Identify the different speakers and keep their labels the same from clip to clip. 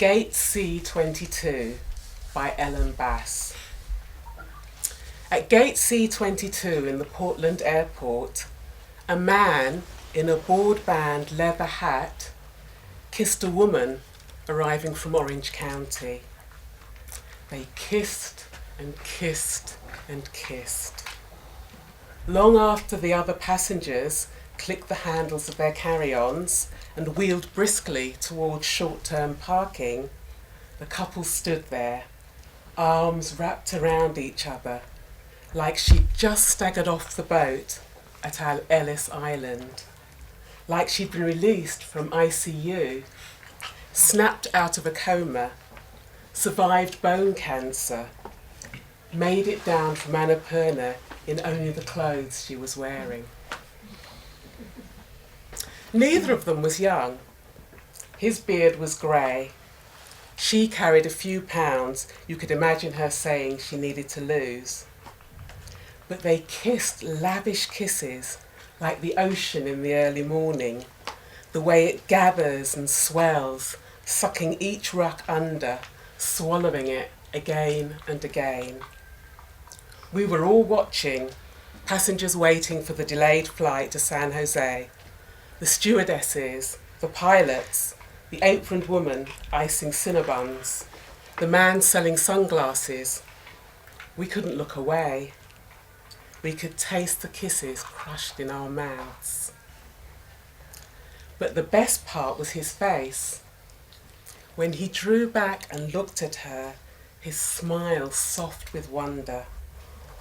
Speaker 1: Gate C22 by Ellen Bass. At Gate C22 in the Portland airport, a man in a board-band leather hat kissed a woman arriving from Orange County. They kissed and kissed and kissed. Long after the other passengers clicked the handles of their carry-ons and wheeled briskly towards short-term parking, the couple stood there, arms wrapped around each other, like she'd just staggered off the boat at Ellis Island, like she'd been released from ICU, snapped out of a coma, survived bone cancer, made it down from Annapurna in only the clothes she was wearing. Neither of them was young. His beard was grey. She carried a few pounds you could imagine her saying she needed to lose. But they kissed lavish kisses like the ocean in the early morning, the way it gathers and swells, sucking each rock under, swallowing it again and again. We were all watching, passengers waiting for the delayed flight to San Jose, the stewardesses, the pilots, the aproned woman icing Cinnabons, the man selling sunglasses. We couldn't look away. We could taste the kisses crushed in our mouths. But the best part was his face. When he drew back and looked at her, his smile soft with wonder,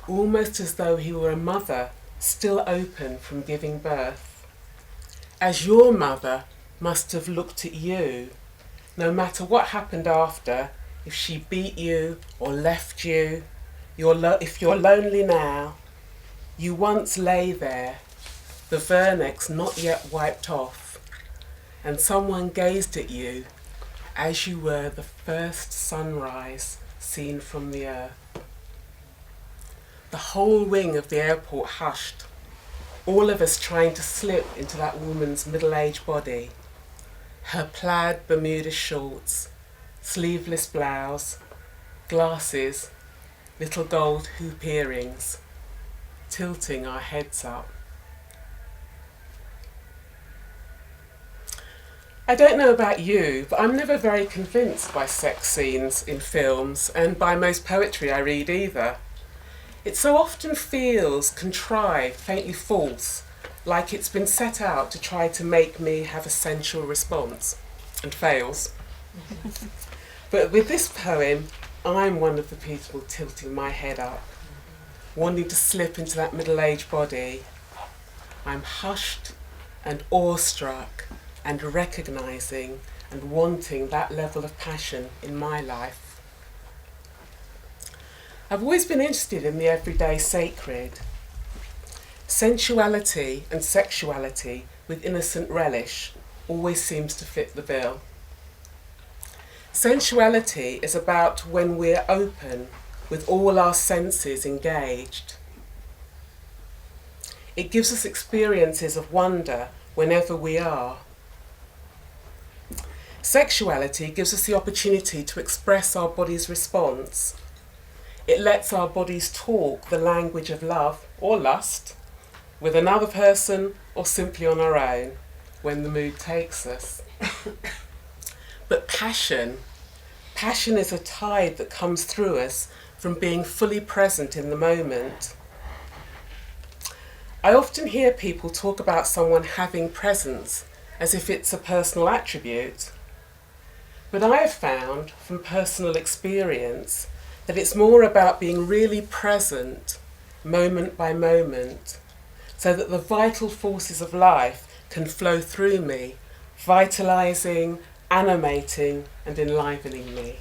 Speaker 1: almost as though he were a mother still open from giving birth. As your mother must have looked at you, no matter what happened after, if she beat you or left you, if you're lonely now, you once lay there, the vernix not yet wiped off, and someone gazed at you as you were the first sunrise seen from the earth. The whole wing of the airport hushed, all of us trying to slip into that woman's middle-aged body, her plaid Bermuda shorts, sleeveless blouse, glasses, little gold hoop earrings, tilting our heads up. I don't know about you, but I'm never very convinced by sex scenes in films and by most poetry I read either. It so often feels contrived, faintly false, like it's been set out to try to make me have a sensual response, and fails. But with this poem, I'm one of the people tilting my head up, wanting to slip into that middle-aged body. I'm hushed and awestruck and recognising and wanting that level of passion in my life. I've always been interested in the everyday sacred. Sensuality and sexuality with innocent relish always seems to fit the bill. Sensuality is about when we're open with all our senses engaged. It gives us experiences of wonder whenever we are. Sexuality gives us the opportunity to express our body's response. It lets our bodies talk the language of love or lust with another person or simply on our own when the mood takes us. But passion is a tide that comes through us from being fully present in the moment. I often hear people talk about someone having presence as if it's a personal attribute. But I have found from personal experience that it's more about being really present, moment by moment, so that the vital forces of life can flow through me, vitalising, animating, and enlivening me.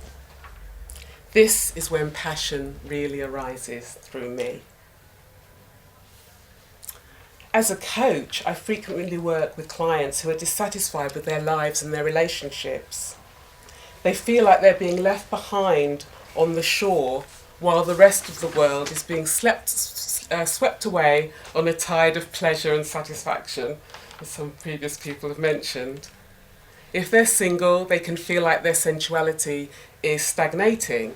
Speaker 1: This is when passion really arises through me. As a coach, I frequently work with clients who are dissatisfied with their lives and their relationships. They feel like they're being left behind on the shore while the rest of the world is being swept away on a tide of pleasure and satisfaction, as some previous people have mentioned. If they're single, they can feel like their sensuality is stagnating.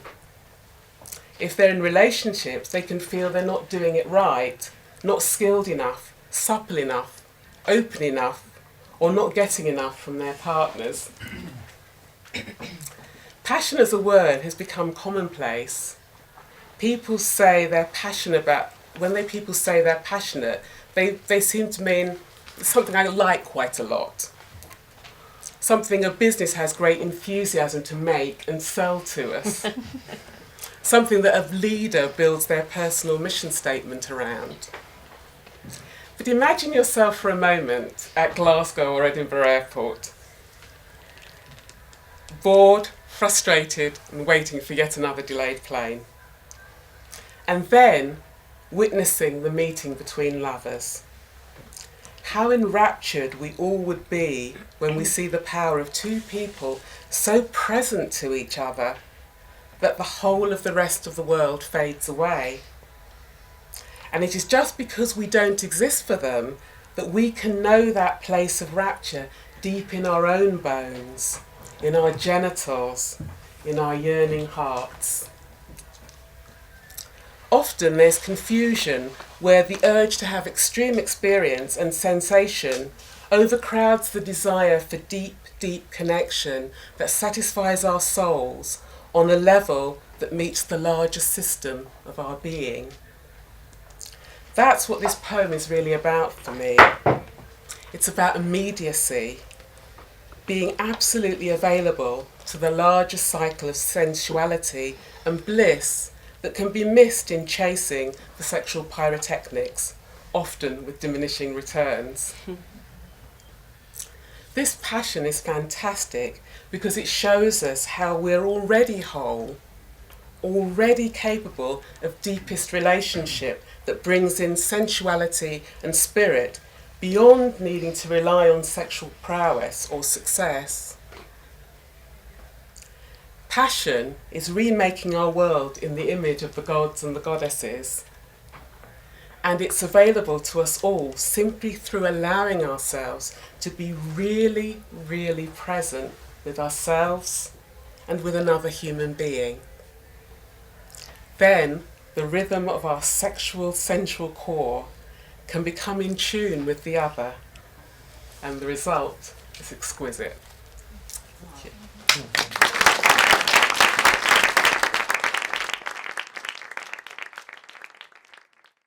Speaker 1: If they're in relationships, they can feel they're not doing it right, not skilled enough, supple enough, open enough, or not getting enough from their partners. Passion as a word has become commonplace. People say they're passionate about, people say they're passionate, they seem to mean something I like quite a lot. Something a business has great enthusiasm to make and sell to us. Something that a leader builds their personal mission statement around. But imagine yourself for a moment at Glasgow or Edinburgh Airport, bored, frustrated, and waiting for yet another delayed plane. And then witnessing the meeting between lovers. How enraptured we all would be when we see the power of two people so present to each other that the whole of the rest of the world fades away. And it is just because we don't exist for them that we can know that place of rapture deep in our own bones, in our genitals, in our yearning hearts. Often there's confusion where the urge to have extreme experience and sensation overcrowds the desire for deep, deep connection that satisfies our souls on a level that meets the larger system of our being. That's what this poem is really about for me. It's about immediacy, being absolutely available to the larger cycle of sensuality and bliss that can be missed in chasing the sexual pyrotechnics, often with diminishing returns. This passion is fantastic because it shows us how we're already whole, already capable of deepest relationship that brings in sensuality and spirit beyond needing to rely on sexual prowess or success. Passion is remaking our world in the image of the gods and the goddesses. And it's available to us all simply through allowing ourselves to be really, really present with ourselves and with another human being. Then the rhythm of our sexual, sensual core can become in tune with the other, and the result is exquisite. Thank you.